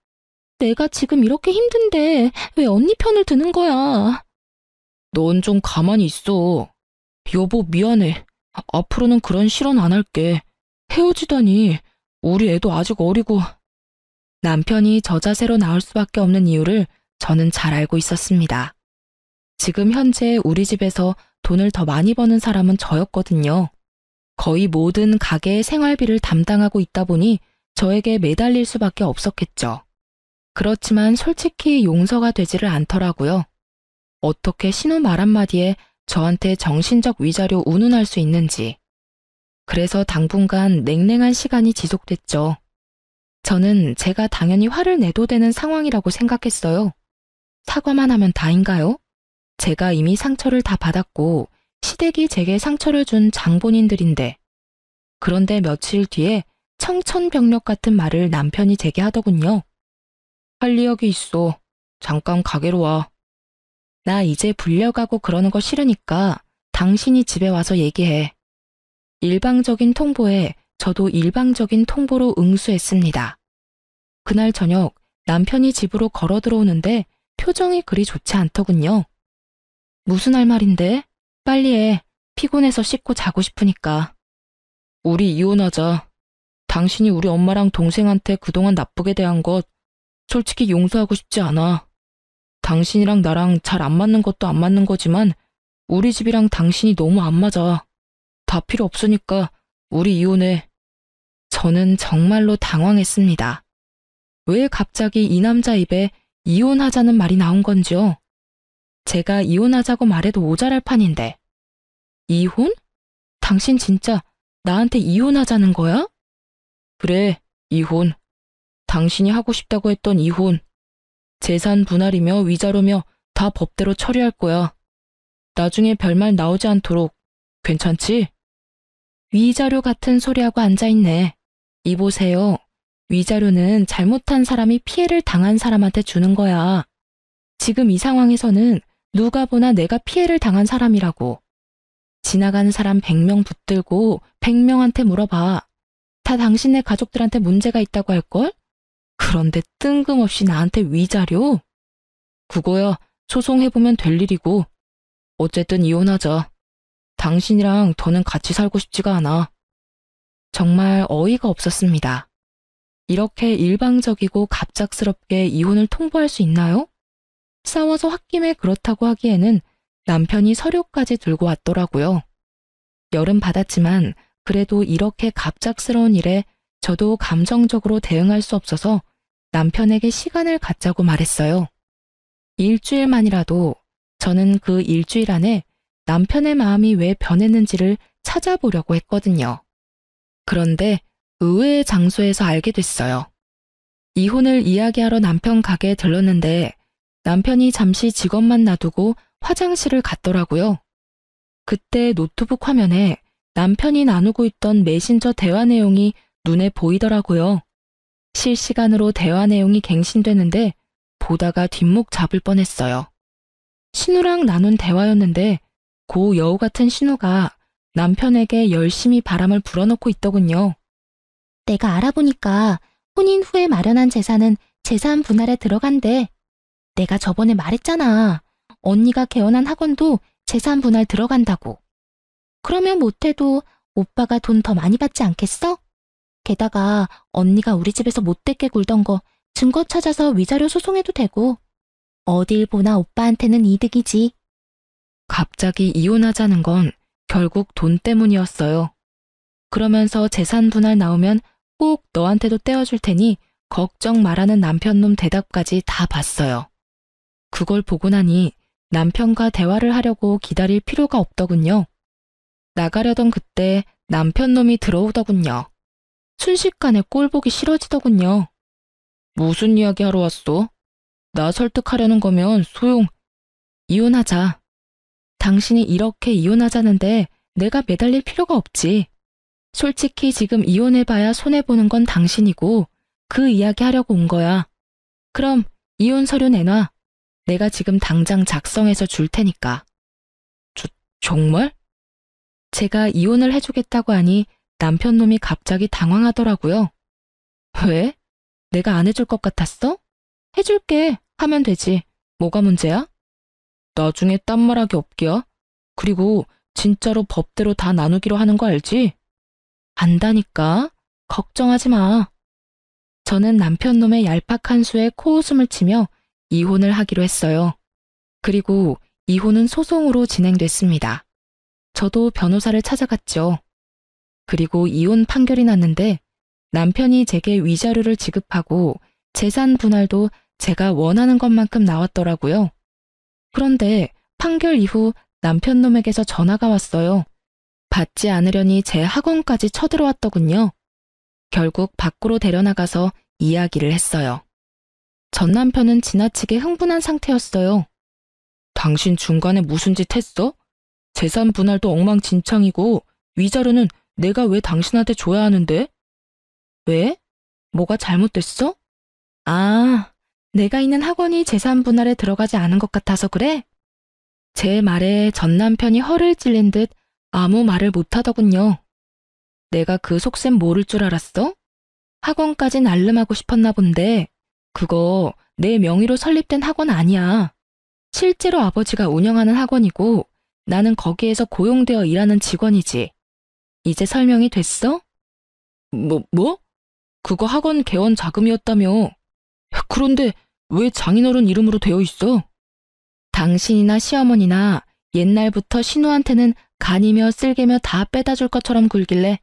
내가 지금 이렇게 힘든데 왜 언니 편을 드는 거야? 넌 좀 가만히 있어. 여보, 미안해. 앞으로는 그런 실언 안 할게. 헤어지다니. 우리 애도 아직 어리고. 남편이 저 자세로 나올 수밖에 없는 이유를 저는 잘 알고 있었습니다. 지금 현재 우리 집에서 돈을 더 많이 버는 사람은 저였거든요. 거의 모든 가게의 생활비를 담당하고 있다 보니 저에게 매달릴 수밖에 없었겠죠. 그렇지만 솔직히 용서가 되지를 않더라고요. 어떻게 신호 말 한마디에 저한테 정신적 위자료 운운할 수 있는지. 그래서 당분간 냉랭한 시간이 지속됐죠. 저는 제가 당연히 화를 내도 되는 상황이라고 생각했어요. 사과만 하면 다인가요? 제가 이미 상처를 다 받았고 시댁이 제게 상처를 준 장본인들인데. 그런데 며칠 뒤에 청천벽력 같은 말을 남편이 제게 하더군요. 할 이야기 있어. 잠깐 가게로 와. 나 이제 불려가고 그러는 거 싫으니까 당신이 집에 와서 얘기해. 일방적인 통보에 저도 일방적인 통보로 응수했습니다. 그날 저녁 남편이 집으로 걸어 들어오는데 표정이 그리 좋지 않더군요. 무슨 할 말인데? 빨리 해. 피곤해서 씻고 자고 싶으니까. 우리 이혼하자. 당신이 우리 엄마랑 동생한테 그동안 나쁘게 대한 것 솔직히 용서하고 싶지 않아. 당신이랑 나랑 잘 안 맞는 것도 안 맞는 거지만 우리 집이랑 당신이 너무 안 맞아. 다 필요 없으니까 우리 이혼해. 저는 정말로 당황했습니다. 왜 갑자기 이 남자 입에 이혼하자는 말이 나온 건지요? 제가 이혼하자고 말해도 모자랄 판인데. 이혼? 당신 진짜 나한테 이혼하자는 거야? 그래, 이혼. 당신이 하고 싶다고 했던 이혼. 재산 분할이며 위자료며 다 법대로 처리할 거야. 나중에 별말 나오지 않도록. 괜찮지? 위자료 같은 소리하고 앉아있네. 이보세요. 위자료는 잘못한 사람이 피해를 당한 사람한테 주는 거야. 지금 이 상황에서는 누가 보나 내가 피해를 당한 사람이라고. 지나가는 사람 100명 붙들고 100명한테 물어봐. 다 당신네 가족들한테 문제가 있다고 할걸? 그런데 뜬금없이 나한테 위자료? 그거야 소송해보면 될 일이고. 어쨌든 이혼하자. 당신이랑 더는 같이 살고 싶지가 않아. 정말 어이가 없었습니다. 이렇게 일방적이고 갑작스럽게 이혼을 통보할 수 있나요? 싸워서 홧김에 그렇다고 하기에는 남편이 서류까지 들고 왔더라고요. 열은 받았지만 그래도 이렇게 갑작스러운 일에 저도 감정적으로 대응할 수 없어서 남편에게 시간을 갖자고 말했어요. 일주일만이라도 저는 그 일주일 안에 남편의 마음이 왜 변했는지를 찾아보려고 했거든요. 그런데 의외의 장소에서 알게 됐어요. 이혼을 이야기하러 남편 가게에 들렀는데 남편이 잠시 직원만 놔두고 화장실을 갔더라고요. 그때 노트북 화면에 남편이 나누고 있던 메신저 대화 내용이 눈에 보이더라고요. 실시간으로 대화 내용이 갱신되는데 보다가 뒷목 잡을 뻔했어요. 신우랑 나눈 대화였는데 고 여우 같은 신우가 남편에게 열심히 바람을 불어넣고 있더군요. 내가 알아보니까 혼인 후에 마련한 재산은 재산 분할에 들어간대. 내가 저번에 말했잖아. 언니가 개원한 학원도 재산 분할 들어간다고. 그러면 못해도 오빠가 돈 더 많이 받지 않겠어? 게다가 언니가 우리 집에서 못되게 굴던 거 증거 찾아서 위자료 소송해도 되고. 어딜 보나 오빠한테는 이득이지. 갑자기 이혼하자는 건 결국 돈 때문이었어요. 그러면서 재산 분할 나오면 꼭 너한테도 떼어줄 테니 걱정 말라는 남편놈 대답까지 다 봤어요. 그걸 보고 나니 남편과 대화를 하려고 기다릴 필요가 없더군요. 나가려던 그때 남편놈이 들어오더군요. 순식간에 꼴 보기 싫어지더군요. 무슨 이야기 하러 왔어? 나 설득하려는 거면 소용. 이혼하자. 당신이 이렇게 이혼하자는데 내가 매달릴 필요가 없지. 솔직히 지금 이혼해봐야 손해보는 건 당신이고 그 이야기 하려고 온 거야. 그럼 이혼 서류 내놔. 내가 지금 당장 작성해서 줄 테니까. 정말? 제가 이혼을 해주겠다고 하니 남편 놈이 갑자기 당황하더라고요. 왜? 내가 안 해줄 것 같았어? 해줄게 하면 되지. 뭐가 문제야? 나중에 딴말하기 없기야. 그리고 진짜로 법대로 다 나누기로 하는 거 알지? 안다니까. 걱정하지 마. 저는 남편 놈의 얄팍한 수에 코웃음을 치며 이혼을 하기로 했어요. 그리고 이혼은 소송으로 진행됐습니다. 저도 변호사를 찾아갔죠. 그리고 이혼 판결이 났는데 남편이 제게 위자료를 지급하고 재산 분할도 제가 원하는 것만큼 나왔더라고요. 그런데 판결 이후 남편 놈에게서 전화가 왔어요. 받지 않으려니 제 학원까지 쳐들어왔더군요. 결국 밖으로 데려나가서 이야기를 했어요. 전 남편은 지나치게 흥분한 상태였어요. 당신 중간에 무슨 짓 했어? 재산 분할도 엉망진창이고 위자료는 내가 왜 당신한테 줘야 하는데? 왜? 뭐가 잘못됐어? 아, 내가 있는 학원이 재산 분할에 들어가지 않은 것 같아서 그래? 제 말에 전 남편이 허를 찔린 듯 아무 말을 못하더군요. 내가 그 속셈 모를 줄 알았어? 학원까지 날름하고 싶었나 본데 그거 내 명의로 설립된 학원 아니야. 실제로 아버지가 운영하는 학원이고 나는 거기에서 고용되어 일하는 직원이지. 이제 설명이 됐어? 뭐? 그거 학원 개원 자금이었다며. 그런데 왜 장인어른 이름으로 되어 있어? 당신이나 시어머니나 옛날부터 신우한테는 간이며 쓸개며 다 빼다 줄 것처럼 굴길래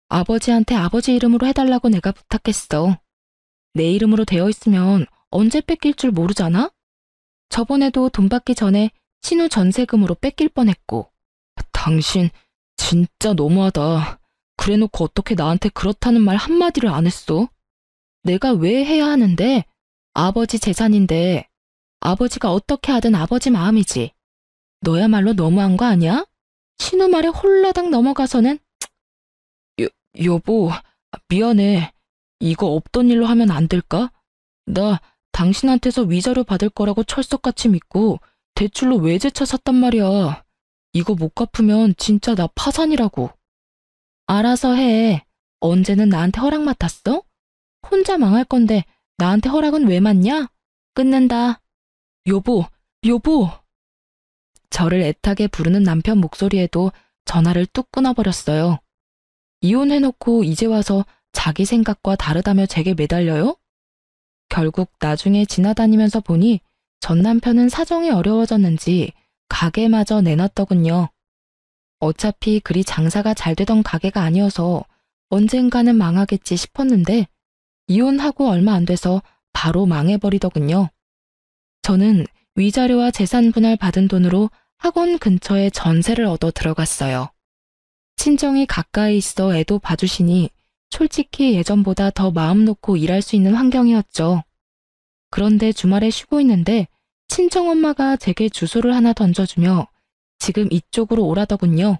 아버지한테 아버지 이름으로 해달라고 내가 부탁했어. 내 이름으로 되어 있으면 언제 뺏길 줄 모르잖아? 저번에도 돈 받기 전에 신우 전세금으로 뺏길 뻔했고. 당신 진짜 너무하다. 그래놓고 어떻게 나한테 그렇다는 말 한마디를 안 했어? 내가 왜 해야 하는데? 아버지 재산인데 아버지가 어떻게 하든 아버지 마음이지. 너야말로 너무한 거 아니야? 신우 말에 홀라당 넘어가서는. 여보, 미안해. 이거 없던 일로 하면 안 될까? 나 당신한테서 위자료 받을 거라고 철석같이 믿고 대출로 외제차 샀단 말이야. 이거 못 갚으면 진짜 나 파산이라고. 알아서 해. 언제는 나한테 허락 맡았어? 혼자 망할 건데 나한테 허락은 왜 맡냐? 끊는다. 여보. 저를 애타게 부르는 남편 목소리에도 전화를 뚝 끊어버렸어요. 이혼해놓고 이제 와서 자기 생각과 다르다며 제게 매달려요? 결국 나중에 지나다니면서 보니 전 남편은 사정이 어려워졌는지 가게마저 내놨더군요. 어차피 그리 장사가 잘 되던 가게가 아니어서 언젠가는 망하겠지 싶었는데 이혼하고 얼마 안 돼서 바로 망해버리더군요. 저는 위자료와 재산 분할 받은 돈으로 학원 근처에 전세를 얻어 들어갔어요. 친정이 가까이 있어 애도 봐주시니 솔직히 예전보다 더 마음 놓고 일할 수 있는 환경이었죠. 그런데 주말에 쉬고 있는데 친정엄마가 제게 주소를 하나 던져주며 지금 이쪽으로 오라더군요.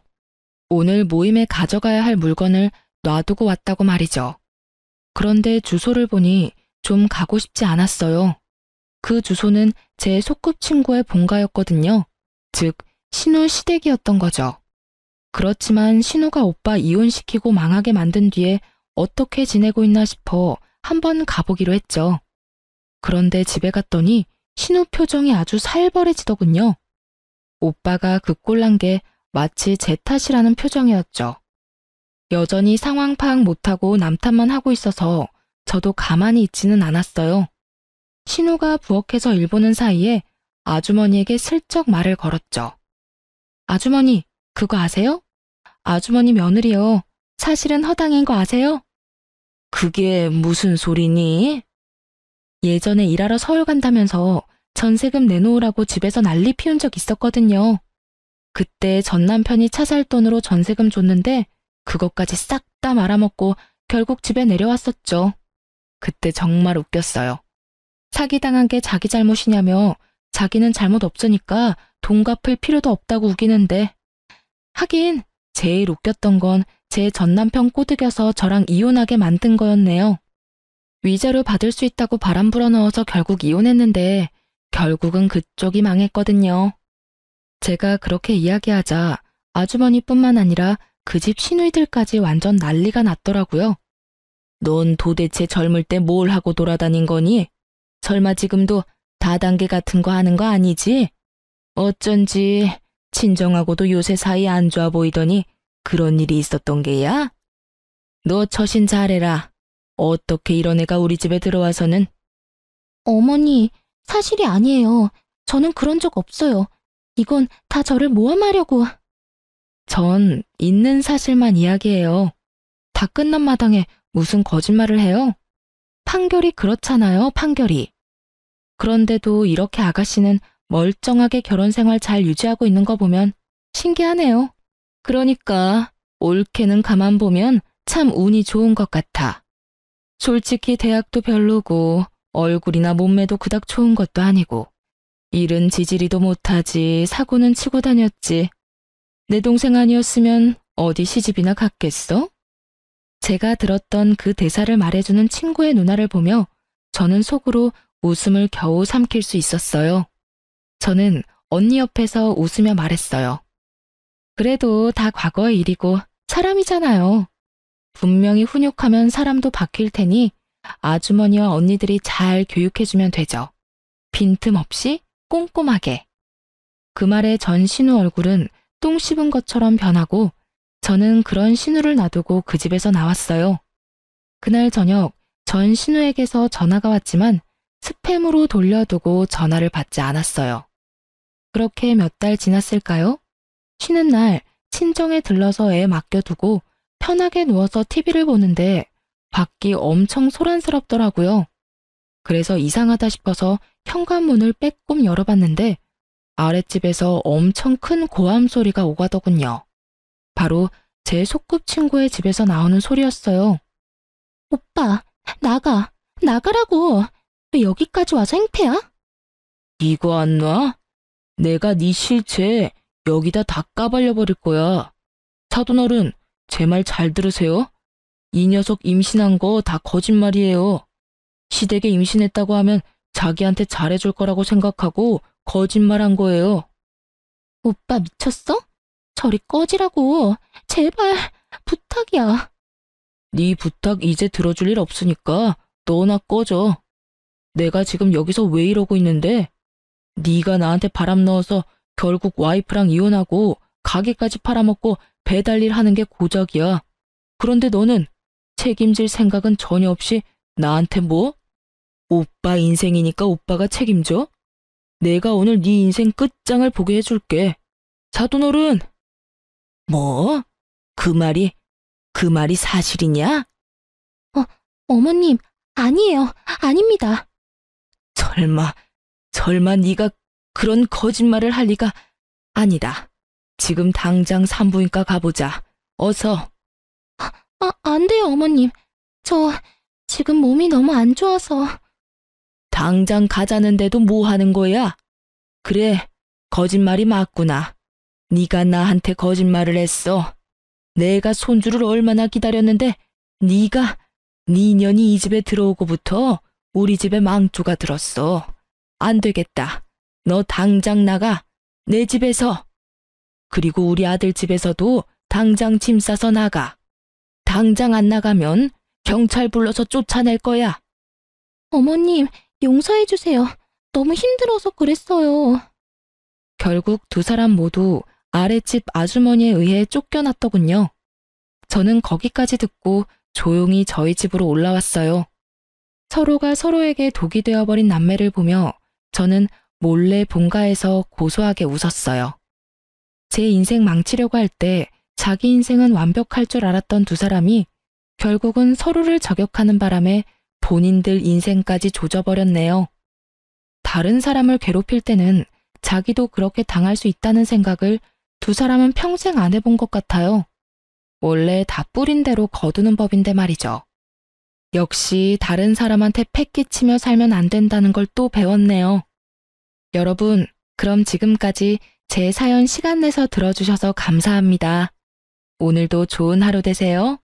오늘 모임에 가져가야 할 물건을 놔두고 왔다고 말이죠. 그런데 주소를 보니 좀 가고 싶지 않았어요. 그 주소는 제 소꿉친구의 본가였거든요. 즉, 신우 시댁이었던 거죠. 그렇지만 신우가 오빠 이혼시키고 망하게 만든 뒤에 어떻게 지내고 있나 싶어 한번 가보기로 했죠. 그런데 집에 갔더니 신우 표정이 아주 살벌해지더군요. 오빠가 그 꼴난 게 마치 제 탓이라는 표정이었죠. 여전히 상황 파악 못하고 남 탓만 하고 있어서 저도 가만히 있지는 않았어요. 신우가 부엌에서 일 보는 사이에 아주머니에게 슬쩍 말을 걸었죠. 아주머니, 그거 아세요? 아주머니 며느리요. 사실은 허당인 거 아세요? 그게 무슨 소리니? 예전에 일하러 서울 간다면서 전세금 내놓으라고 집에서 난리 피운 적 있었거든요. 그때 전 남편이 차 살 돈으로 전세금 줬는데 그것까지 싹 다 말아먹고 결국 집에 내려왔었죠. 그때 정말 웃겼어요. 사기당한 게 자기 잘못이냐며 자기는 잘못 없으니까 돈 갚을 필요도 없다고 우기는데 하긴 제일 웃겼던 건 제 전남편 꼬드겨서 저랑 이혼하게 만든 거였네요. 위자료 받을 수 있다고 바람 불어넣어서 결국 이혼했는데 결국은 그쪽이 망했거든요. 제가 그렇게 이야기하자 아주머니뿐만 아니라 그 집 시누이들까지 완전 난리가 났더라고요. 넌 도대체 젊을 때 뭘 하고 돌아다닌 거니? 설마 지금도 다단계 같은 거 하는 거 아니지? 어쩐지 친정하고도 요새 사이 안 좋아 보이더니 그런 일이 있었던 게야? 너 처신 잘해라. 어떻게 이런 애가 우리 집에 들어와서는? 어머니, 사실이 아니에요. 저는 그런 적 없어요. 이건 다 저를 모함하려고. 전 있는 사실만 이야기해요. 다 끝난 마당에 무슨 거짓말을 해요? 판결이 그렇잖아요, 판결이. 그런데도 이렇게 아가씨는 멀쩡하게 결혼 생활 잘 유지하고 있는 거 보면 신기하네요. 그러니까 올케는 가만 보면 참 운이 좋은 것 같아. 솔직히 대학도 별로고 얼굴이나 몸매도 그닥 좋은 것도 아니고 일은 지지리도 못하지 사고는 치고 다녔지. 내 동생 아니었으면 어디 시집이나 갔겠어? 제가 들었던 그 대사를 말해주는 친구의 누나를 보며 저는 속으로 웃음을 겨우 삼킬 수 있었어요. 저는 언니 옆에서 웃으며 말했어요. 그래도 다 과거의 일이고 사람이잖아요. 분명히 훈육하면 사람도 바뀔 테니 아주머니와 언니들이 잘 교육해주면 되죠. 빈틈없이 꼼꼼하게. 그 말에 전 신우 얼굴은 똥 씹은 것처럼 변하고 저는 그런 신우를 놔두고 그 집에서 나왔어요. 그날 저녁 전 신우에게서 전화가 왔지만 스팸으로 돌려두고 전화를 받지 않았어요. 그렇게 몇 달 지났을까요? 쉬는 날 친정에 들러서 애 맡겨두고 편하게 누워서 TV를 보는데 밖이 엄청 소란스럽더라고요. 그래서 이상하다 싶어서 현관문을 빼꼼 열어봤는데 아랫집에서 엄청 큰 고함 소리가 오가더군요. 바로 제 소꿉친구의 집에서 나오는 소리였어요. 오빠, 나가라고. 왜 여기까지 와서 행패야? 이거 안 놔? 내가 네 실체 여기다 다 까발려버릴 거야. 사돈어른, 제 말 잘 들으세요. 이 녀석 임신한 거 다 거짓말이에요. 시댁에 임신했다고 하면 자기한테 잘해줄 거라고 생각하고 거짓말한 거예요. 오빠 미쳤어? 저리 꺼지라고. 제발 부탁이야. 네 부탁 이제 들어줄 일 없으니까 너나 꺼져. 내가 지금 여기서 왜 이러고 있는데? 네가 나한테 바람 넣어서 결국 와이프랑 이혼하고 가게까지 팔아먹고 배달일 하는 게 고작이야. 그런데 너는 책임질 생각은 전혀 없이 나한테 뭐? 오빠 인생이니까 오빠가 책임져? 내가 오늘 네 인생 끝장을 보게 해줄게. 사돈어른! 뭐? 그 말이 사실이냐? 어머님, 아니에요. 아닙니다. 설마 네가 그런 거짓말을 할 리가 아니다. 지금 당장 산부인과 가보자. 어서. 안 돼요, 어머님. 저 지금 몸이 너무 안 좋아서. 당장 가자는데도 뭐 하는 거야? 그래, 거짓말이 맞구나. 네가 나한테 거짓말을 했어. 내가 손주를 얼마나 기다렸는데 네가 네 년이 이 집에 들어오고부터 우리 집에 망조가 들었어. 안 되겠다. 너 당장 나가. 내 집에서. 그리고 우리 아들 집에서도 당장 짐 싸서 나가. 당장 안 나가면 경찰 불러서 쫓아낼 거야. 어머님, 용서해 주세요. 너무 힘들어서 그랬어요. 결국 두 사람 모두 아랫집 아주머니에 의해 쫓겨났더군요. 저는 거기까지 듣고 조용히 저희 집으로 올라왔어요. 서로가 서로에게 독이 되어버린 남매를 보며 저는 몰래 본가에서 고소하게 웃었어요. 제 인생 망치려고 할 때 자기 인생은 완벽할 줄 알았던 두 사람이 결국은 서로를 저격하는 바람에 본인들 인생까지 조져버렸네요. 다른 사람을 괴롭힐 때는 자기도 그렇게 당할 수 있다는 생각을 두 사람은 평생 안 해본 것 같아요. 원래 다 뿌린 대로 거두는 법인데 말이죠. 역시 다른 사람한테 패 끼치며 살면 안 된다는 걸 또 배웠네요. 여러분, 그럼 지금까지 제 사연 시간 내서 들어주셔서 감사합니다. 오늘도 좋은 하루 되세요.